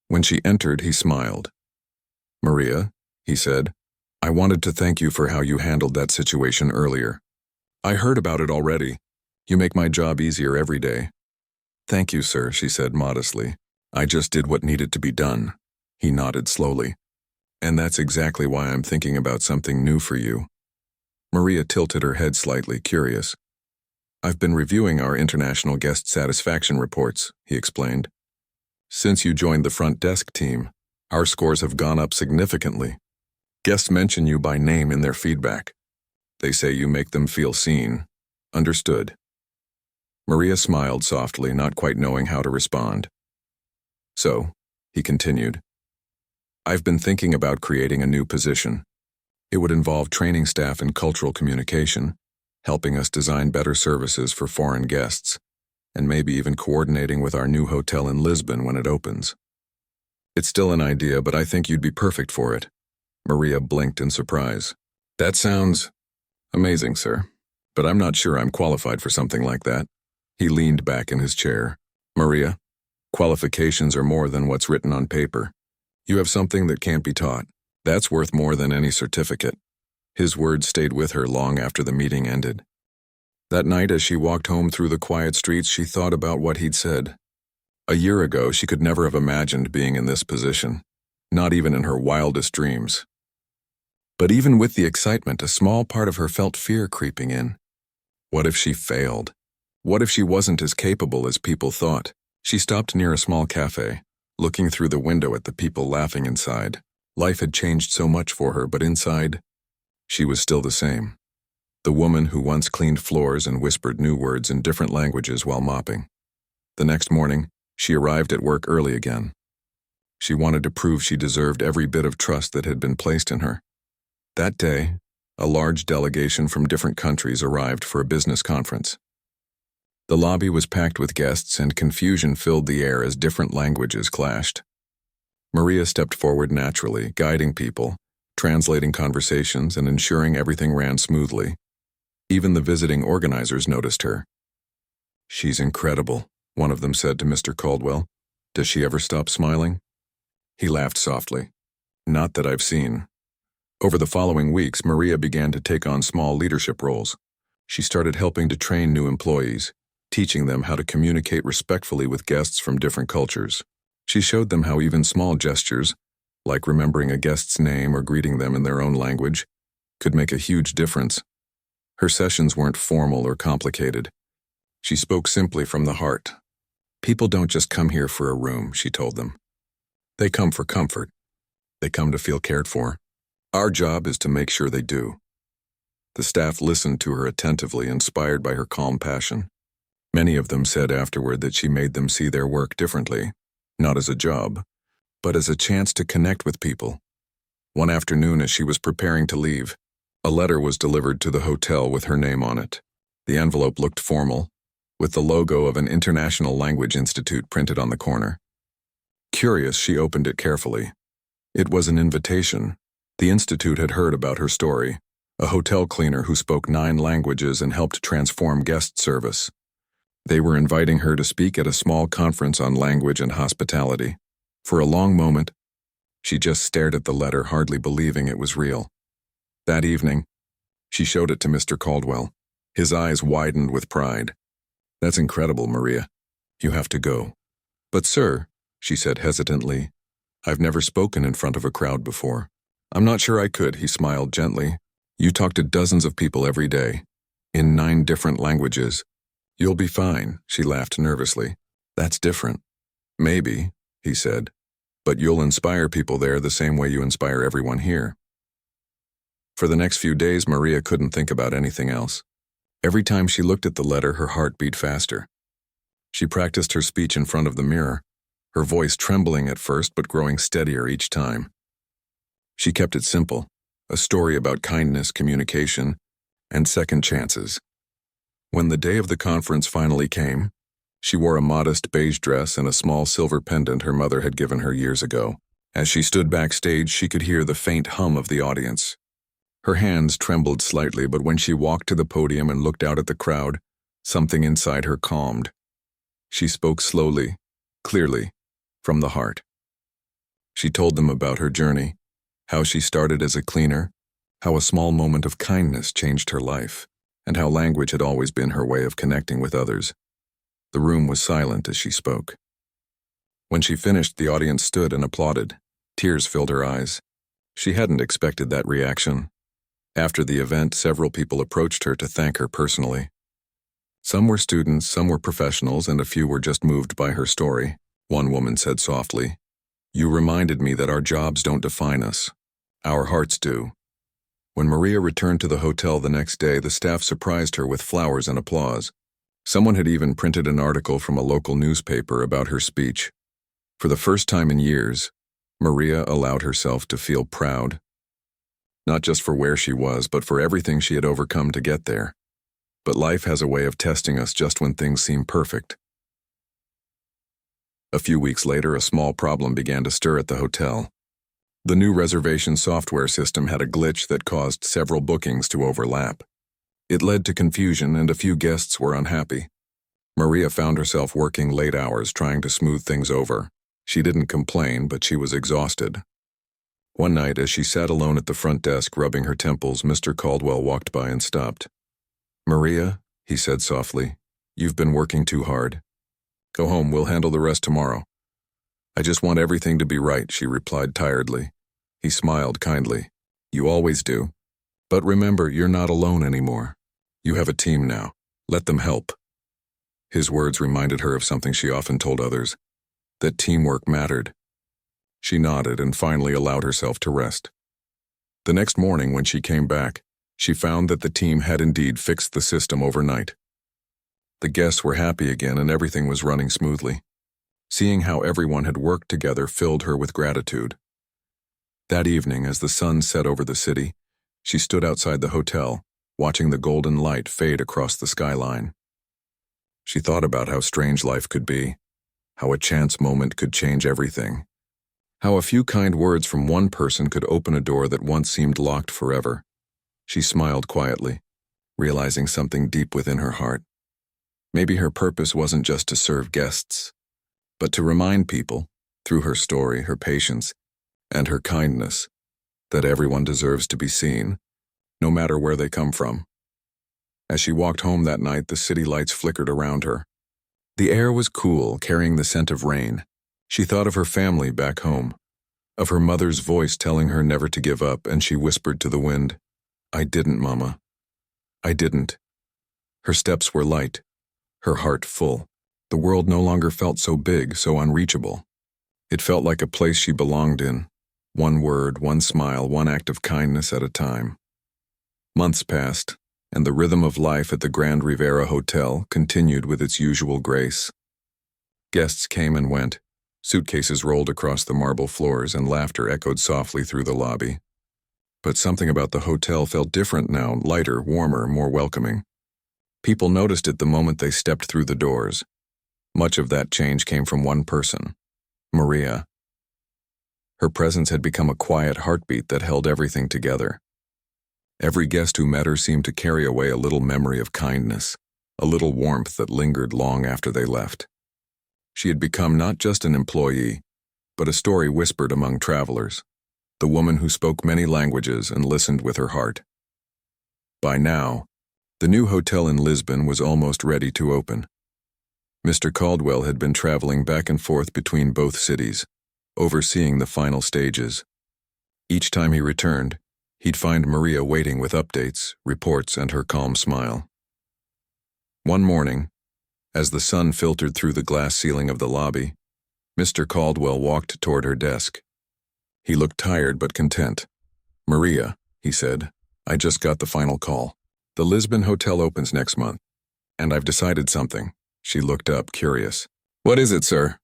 When she entered, he smiled. "Maria," he said, "I wanted to thank you for how you handled that situation earlier. I heard about it already. You make my job easier every day." "Thank you, sir," she said modestly. "I just did what needed to be done." He nodded slowly. "And that's exactly why I'm thinking about something new for you." Maria tilted her head slightly, curious. "I've been reviewing our international guest satisfaction reports," he explained. "Since you joined the front desk team, our scores have gone up significantly. Guests mention you by name in their feedback. They say you make them feel seen, understood." Maria smiled softly, not quite knowing how to respond. "So," he continued, "I've been thinking about creating a new position. It would involve training staff in cultural communication, helping us design better services for foreign guests, and maybe even coordinating with our new hotel in Lisbon when it opens. It's still an idea, but I think you'd be perfect for it." Maria blinked in surprise. "That sounds amazing, sir, but I'm not sure I'm qualified for something like that." He leaned back in his chair. "Maria, qualifications are more than what's written on paper. You have something that can't be taught. That's worth more than any certificate." His words stayed with her long after the meeting ended. That night, as she walked home through the quiet streets, she thought about what he'd said. A year ago, she could never have imagined being in this position, not even in her wildest dreams. But even with the excitement, a small part of her felt fear creeping in. What if she failed? What if she wasn't as capable as people thought? She stopped near a small cafe, looking through the window at the people laughing inside. Life had changed so much for her, but inside, she was still the same. The woman who once cleaned floors and whispered new words in different languages while mopping. The next morning, she arrived at work early again. She wanted to prove she deserved every bit of trust that had been placed in her. That day, a large delegation from different countries arrived for a business conference. The lobby was packed with guests, and confusion filled the air as different languages clashed. Maria stepped forward naturally, guiding people, translating conversations, and ensuring everything ran smoothly. Even the visiting organizers noticed her. "She's incredible," one of them said to Mr. Caldwell. "Does she ever stop smiling?" He laughed softly. "Not that I've seen." Over the following weeks, Maria began to take on small leadership roles. She started helping to train new employees, teaching them how to communicate respectfully with guests from different cultures. She showed them how even small gestures, like remembering a guest's name or greeting them in their own language, could make a huge difference. Her sessions weren't formal or complicated. She spoke simply from the heart. "People don't just come here for a room," she told them. "They come for comfort. They come to feel cared for. Our job is to make sure they do." The staff listened to her attentively, inspired by her calm passion. Many of them said afterward that she made them see their work differently, not as a job, but as a chance to connect with people. One afternoon, as she was preparing to leave, a letter was delivered to the hotel with her name on it. The envelope looked formal, with the logo of an international language institute printed on the corner. Curious, she opened it carefully. It was an invitation. The institute had heard about her story, a hotel cleaner who spoke 9 languages and helped transform guest service. They were inviting her to speak at a small conference on language and hospitality. For a long moment, she just stared at the letter, hardly believing it was real. That evening, she showed it to Mr. Caldwell. His eyes widened with pride. "That's incredible, Maria. You have to go." "But sir," she said hesitantly, "I've never spoken in front of a crowd before." "I'm not sure I could," he smiled gently. "You talk to dozens of people every day, in 9 different languages. You'll be fine," she laughed nervously. "That's different." "Maybe," he said, "but you'll inspire people there the same way you inspire everyone here." For the next few days, Maria couldn't think about anything else. Every time she looked at the letter, her heart beat faster. She practiced her speech in front of the mirror, her voice trembling at first but growing steadier each time. She kept it simple, a story about kindness, communication, and second chances. When the day of the conference finally came, she wore a modest beige dress and a small silver pendant her mother had given her years ago. As she stood backstage, she could hear the faint hum of the audience. Her hands trembled slightly, but when she walked to the podium and looked out at the crowd, something inside her calmed. She spoke slowly, clearly, from the heart. She told them about her journey, how she started as a cleaner, how a small moment of kindness changed her life, and how language had always been her way of connecting with others. The room was silent as she spoke. When she finished, the audience stood and applauded. Tears filled her eyes. She hadn't expected that reaction. After the event, several people approached her to thank her personally. Some were students, some were professionals, and a few were just moved by her story. One woman said softly, "You reminded me that our jobs don't define us. Our hearts do." When Maria returned to the hotel the next day, the staff surprised her with flowers and applause. Someone had even printed an article from a local newspaper about her speech. For the first time in years, Maria allowed herself to feel proud. Not just for where she was, but for everything she had overcome to get there. But life has a way of testing us just when things seem perfect. A few weeks later, a small problem began to stir at the hotel. The new reservation software system had a glitch that caused several bookings to overlap. It led to confusion, and a few guests were unhappy. Maria found herself working late hours trying to smooth things over. She didn't complain, but she was exhausted. One night, as she sat alone at the front desk rubbing her temples, Mr. Caldwell walked by and stopped. "Maria," he said softly, "you've been working too hard. Go home, we'll handle the rest tomorrow." "I just want everything to be right," she replied tiredly. He smiled kindly. You always do. But remember, you're not alone anymore. You have a team now. Let them help. His words reminded her of something she often told others, that teamwork mattered. She nodded and finally allowed herself to rest. The next morning when she came back, she found that the team had indeed fixed the system overnight. The guests were happy again and everything was running smoothly. Seeing how everyone had worked together filled her with gratitude. That evening, as the sun set over the city, she stood outside the hotel, watching the golden light fade across the skyline. She thought about how strange life could be, how a chance moment could change everything, how a few kind words from one person could open a door that once seemed locked forever. She smiled quietly, realizing something deep within her heart. Maybe her purpose wasn't just to serve guests, but to remind people, through her story, her patience, and her kindness, that everyone deserves to be seen, no matter where they come from. As she walked home that night, the city lights flickered around her. The air was cool, carrying the scent of rain. She thought of her family back home, of her mother's voice telling her never to give up, and she whispered to the wind, "I didn't, Mama. I didn't." Her steps were light, her heart full. The world no longer felt so big, so unreachable. It felt like a place she belonged in. One word, one smile, one act of kindness at a time. Months passed, and the rhythm of life at the Grand Rivera Hotel continued with its usual grace. Guests came and went, suitcases rolled across the marble floors, and laughter echoed softly through the lobby. But something about the hotel felt different now, lighter, warmer, more welcoming. People noticed it the moment they stepped through the doors. Much of that change came from one person, Maria. Her presence had become a quiet heartbeat that held everything together. Every guest who met her seemed to carry away a little memory of kindness, a little warmth that lingered long after they left. She had become not just an employee, but a story whispered among travelers, the woman who spoke many languages and listened with her heart. By now, the new hotel in Lisbon was almost ready to open. Mr. Caldwell had been traveling back and forth between both cities, overseeing the final stages. Each time he returned, he'd find Maria waiting with updates, reports, and her calm smile. One morning, as the sun filtered through the glass ceiling of the lobby, Mr. Caldwell walked toward her desk. He looked tired but content. "Maria," he said, "I just got the final call. The Lisbon hotel opens next month, and I've decided something." She looked up, curious. "What is it, sir?"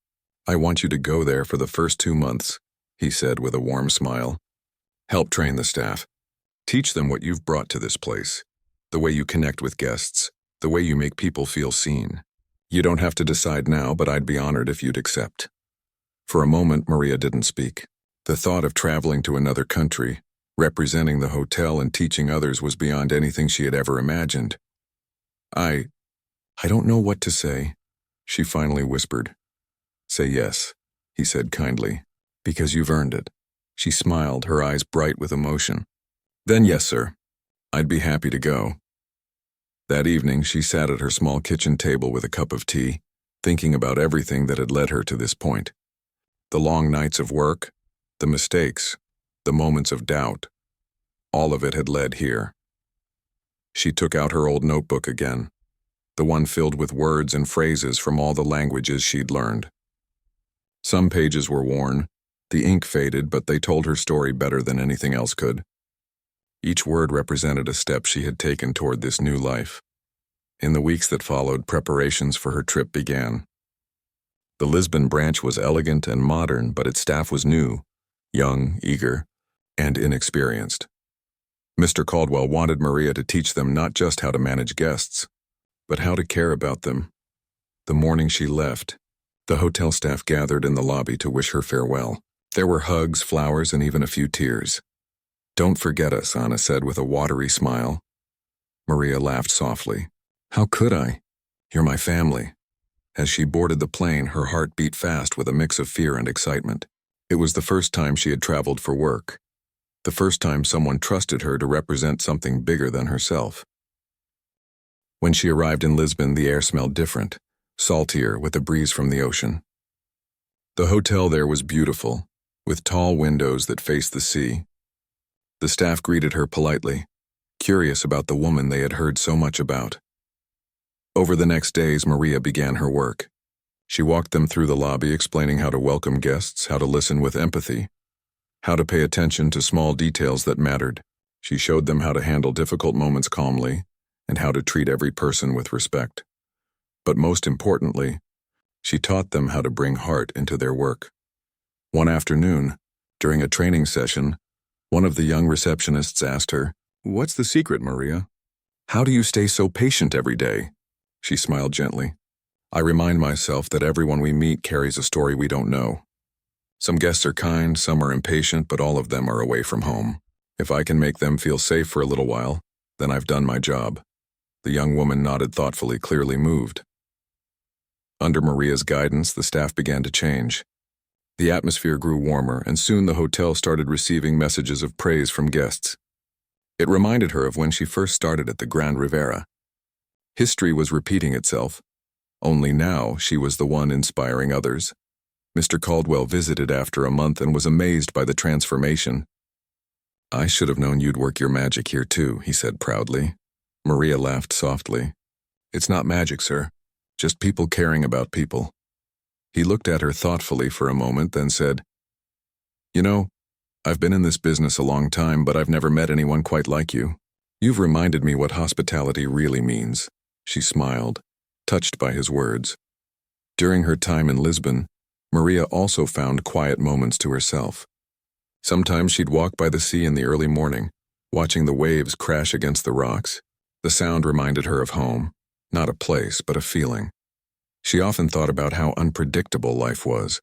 "I want you to go there for the first 2 months," he said with a warm smile. "Help train the staff. Teach them what you've brought to this place, the way you connect with guests, the way you make people feel seen. You don't have to decide now, but I'd be honored if you'd accept." For a moment, Maria didn't speak. The thought of traveling to another country, representing the hotel and teaching others was beyond anything she had ever imagined. I don't know what to say," she finally whispered. "Say yes," he said kindly, "because you've earned it." She smiled, her eyes bright with emotion. "Then yes, sir. I'd be happy to go." That evening, she sat at her small kitchen table with a cup of tea, thinking about everything that had led her to this point. The long nights of work, the mistakes, the moments of doubt, all of it had led here. She took out her old notebook again, the one filled with words and phrases from all the languages she'd learned. Some pages were worn, the ink faded, but they told her story better than anything else could. Each word represented a step she had taken toward this new life. In the weeks that followed, preparations for her trip began. The Lisbon branch was elegant and modern, but its staff was new, young, eager, and inexperienced. Mr. Caldwell wanted Maria to teach them not just how to manage guests, but how to care about them. The morning she left, the hotel staff gathered in the lobby to wish her farewell. There were hugs, flowers, and even a few tears. "Don't forget us," Anna said with a watery smile. Maria laughed softly. "How could I? You're my family." As she boarded the plane, her heart beat fast with a mix of fear and excitement. It was the first time she had traveled for work, the first time someone trusted her to represent something bigger than herself. When she arrived in Lisbon, the air smelled different, saltier, with a breeze from the ocean. The hotel there was beautiful, with tall windows that faced the sea. The staff greeted her politely, curious about the woman they had heard so much about. Over the next days, Maria began her work. She walked them through the lobby, explaining how to welcome guests, how to listen with empathy, how to pay attention to small details that mattered. She showed them how to handle difficult moments calmly and how to treat every person with respect. But most importantly, she taught them how to bring heart into their work. One afternoon, during a training session, one of the young receptionists asked her, "What's the secret, Maria? How do you stay so patient every day?" She smiled gently. "I remind myself that everyone we meet carries a story we don't know. Some guests are kind, some are impatient, but all of them are away from home. If I can make them feel safe for a little while, then I've done my job." The young woman nodded thoughtfully, clearly moved. Under Maria's guidance, the staff began to change. The atmosphere grew warmer, and soon the hotel started receiving messages of praise from guests. It reminded her of when she first started at the Grand Riviera. History was repeating itself, only now she was the one inspiring others. Mr. Caldwell visited after a month and was amazed by the transformation. "I should have known you'd work your magic here too," he said proudly. Maria laughed softly. "It's not magic, sir. Just people caring about people." He looked at her thoughtfully for a moment, then said, "You know, I've been in this business a long time, but I've never met anyone quite like you. You've reminded me what hospitality really means." She smiled, touched by his words. During her time in Lisbon, Maria also found quiet moments to herself. Sometimes she'd walk by the sea in the early morning, watching the waves crash against the rocks. The sound reminded her of home, not a place, but a feeling. She often thought about how unpredictable life was.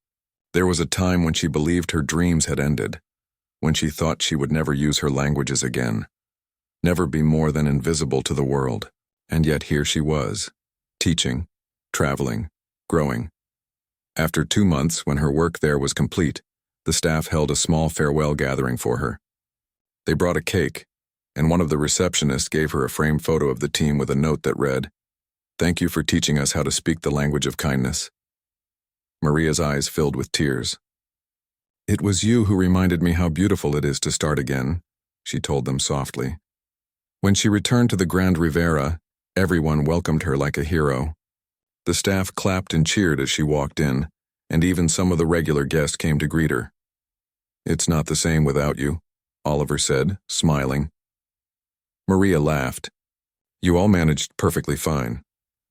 There was a time when she believed her dreams had ended, when she thought she would never use her languages again, never be more than invisible to the world. And yet here she was, teaching, traveling, growing. After 2 months, when her work there was complete, the staff held a small farewell gathering for her. They brought a cake, and one of the receptionists gave her a framed photo of the team with a note that read, "Thank you for teaching us how to speak the language of kindness." Maria's eyes filled with tears. "It was you who reminded me how beautiful it is to start again," she told them softly. When she returned to the Grand Riviera, everyone welcomed her like a hero. The staff clapped and cheered as she walked in, and even some of the regular guests came to greet her. "It's not the same without you," Oliver said, smiling. Maria laughed. "You all managed perfectly fine."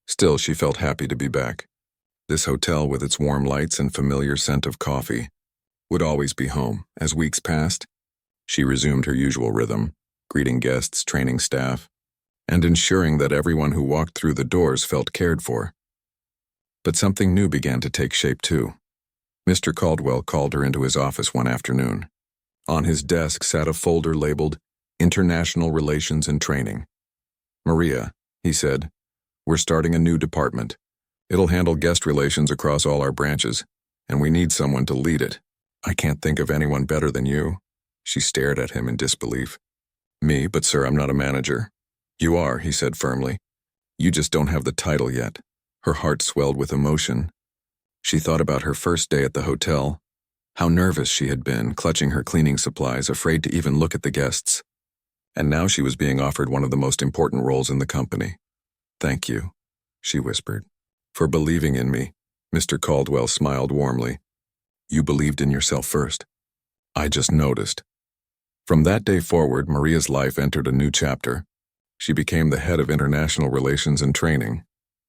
Still, she felt happy to be back. This hotel, with its warm lights and familiar scent of coffee, would always be home. As weeks passed, she resumed her usual rhythm, greeting guests, training staff, and ensuring that everyone who walked through the doors felt cared for. But something new began to take shape too. Mr. Caldwell called her into his office one afternoon. On his desk sat a folder labeled International Relations and Training. "Maria," he said, "we're starting a new department. It'll handle guest relations across all our branches, and we need someone to lead it. I can't think of anyone better than you." She stared at him in disbelief. "Me, but sir, I'm not a manager." "You are," he said firmly. "You just don't have the title yet." Her heart swelled with emotion. She thought about her first day at the hotel, how nervous she had been, clutching her cleaning supplies, afraid to even look at the guests. And now she was being offered one of the most important roles in the company. "Thank you," she whispered, "for believing in me." Mr. Caldwell smiled warmly. "You believed in yourself first. I just noticed." From that day forward, Maria's life entered a new chapter. She became the head of International Relations and Training,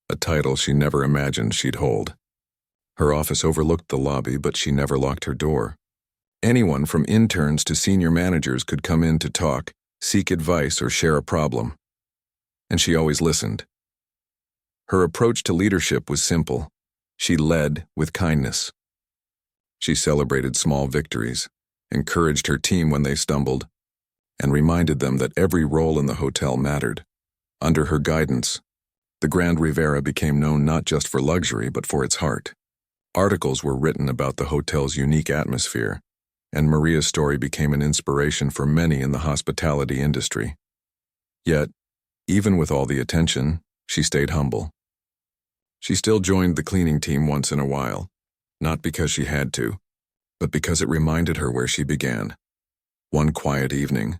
a title she never imagined she'd hold. Her office overlooked the lobby, but she never locked her door. Anyone from interns to senior managers could come in to talk, seek advice, or share a problem. And she always listened. Her approach to leadership was simple. She led with kindness. She celebrated small victories, encouraged her team when they stumbled, and reminded them that every role in the hotel mattered. Under her guidance, the Grand Riviera became known not just for luxury but for its heart. Articles were written about the hotel's unique atmosphere, and Maria's story became an inspiration for many in the hospitality industry. Yet, even with all the attention, she stayed humble. She still joined the cleaning team once in a while, not because she had to, but because it reminded her where she began. One quiet evening,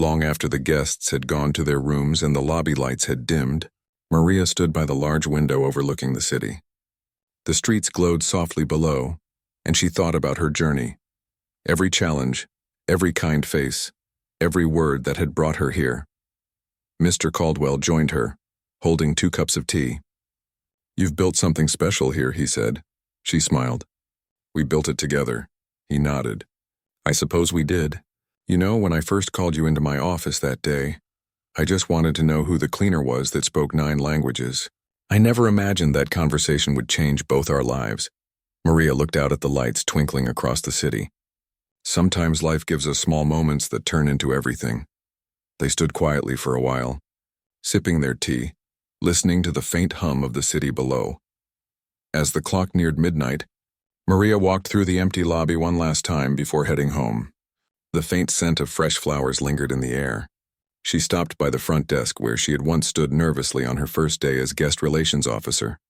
Long after the guests had gone to their rooms and the lobby lights had dimmed, Maria stood by the large window overlooking the city. The streets glowed softly below, and she thought about her journey. Every challenge, every kind face, every word that had brought her here. Mr. Caldwell joined her, holding 2 cups of tea. "You've built something special here," he said. She smiled. "We built it together." He nodded. "I suppose we did. You know, when I first called you into my office that day, I just wanted to know who the cleaner was that spoke 9 languages. I never imagined that conversation would change both our lives." Maria looked out at the lights twinkling across the city. Sometimes life gives us small moments that turn into everything. They stood quietly for a while, sipping their tea, listening to the faint hum of the city below. As the clock neared midnight, Maria walked through the empty lobby one last time before heading home. The faint scent of fresh flowers lingered in the air. She stopped by the front desk where she had once stood nervously on her first day as guest relations officer.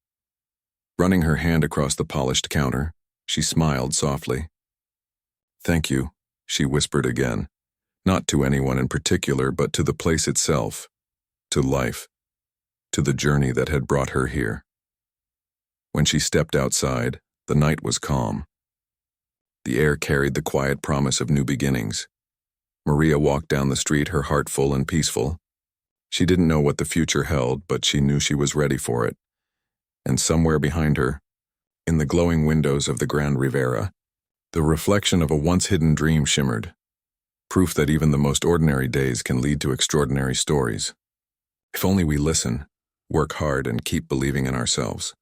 Running her hand across the polished counter, she smiled softly. "Thank you," she whispered again, not to anyone in particular, but to the place itself, to life, to the journey that had brought her here. When she stepped outside, the night was calm. The air carried the quiet promise of new beginnings. Maria walked down the street, her heart full and peaceful. She didn't know what the future held, but she knew she was ready for it. And somewhere behind her, in the glowing windows of the Grand Rivera, the reflection of a once-hidden dream shimmered, proof that even the most ordinary days can lead to extraordinary stories. If only we listen, work hard, and keep believing in ourselves.